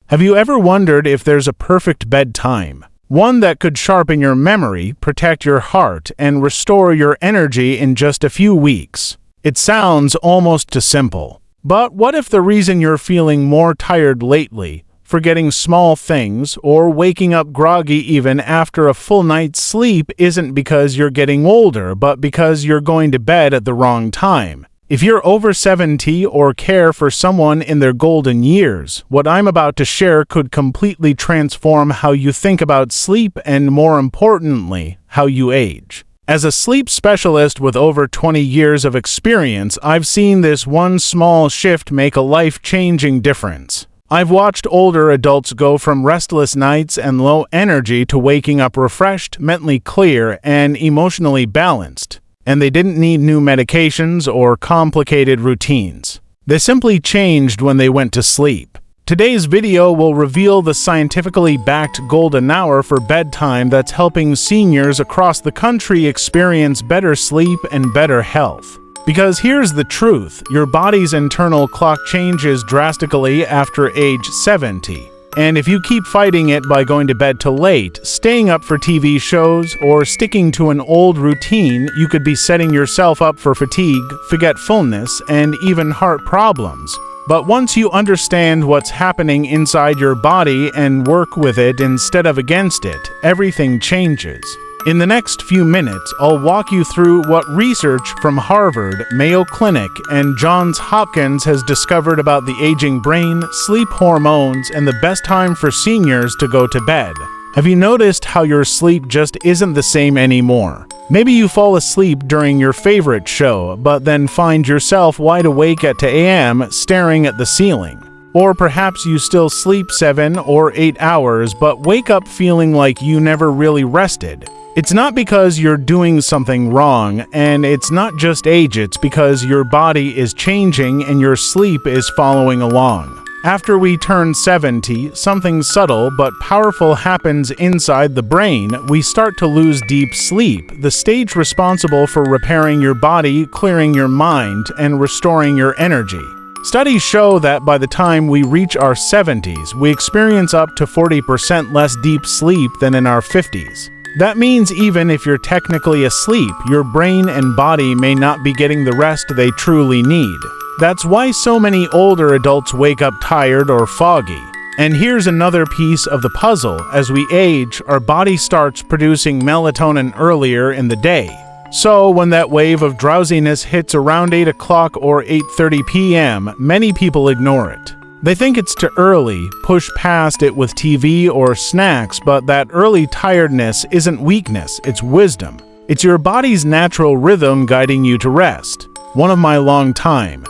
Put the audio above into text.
Have you ever wondered if there's a perfect bedtime? One that could sharpen your memory, protect your heart, and restore your energy in just a few weeks. It sounds almost too simple. But what if the reason you're feeling more tired lately, forgetting small things, or waking up groggy even after a full night's sleep isn't because you're getting older, but because you're going to bed at the wrong time? If you're over 70 or care for someone in their golden years, what I'm about to share could completely transform how you think about sleep and, more importantly, how you age. As a sleep specialist with over 20 years of experience, I've seen this one small shift make a life-changing difference. I've watched older adults go from restless nights and low energy to waking up refreshed, mentally clear, and emotionally balanced. And they didn't need new medications or complicated routines. They simply changed when they went to sleep. Today's video will reveal the scientifically backed golden hour for bedtime that's helping seniors across the country experience better sleep and better health. Because here's the truth, your body's internal clock changes drastically after age 70. And if you keep fighting it by going to bed too late, staying up for TV shows, or sticking to an old routine, you could be setting yourself up for fatigue, forgetfulness, and even heart problems. But once you understand what's happening inside your body and work with it instead of against it, everything changes. In the next few minutes, I'll walk you through what research from Harvard, Mayo Clinic, and Johns Hopkins has discovered about the aging brain, sleep hormones, and the best time for seniors to go to bed. Have you noticed how your sleep just isn't the same anymore? Maybe you fall asleep during your favorite show, but then find yourself wide awake at 2 a.m. staring at the ceiling. Or perhaps you still sleep 7 or 8 hours, but wake up feeling like you never really rested. It's not because you're doing something wrong, and it's not just age, it's because your body is changing and your sleep is following along. After we turn 70, something subtle but powerful happens inside the brain. We start to lose deep sleep, the stage responsible for repairing your body, clearing your mind, and restoring your energy. Studies show that by the time we reach our 70s, we experience up to 40% less deep sleep than in our 50s. That means even if you're technically asleep, your brain and body may not be getting the rest they truly need. That's why so many older adults wake up tired or foggy. And here's another piece of the puzzle. As we age, our body starts producing melatonin earlier in the day. So when that wave of drowsiness hits around 8 o'clock or 8:30 p.m., many people ignore it. They think it's too early, push past it with TV or snacks, but that early tiredness isn't weakness, it's wisdom. It's your body's natural rhythm guiding you to rest. One of my long-time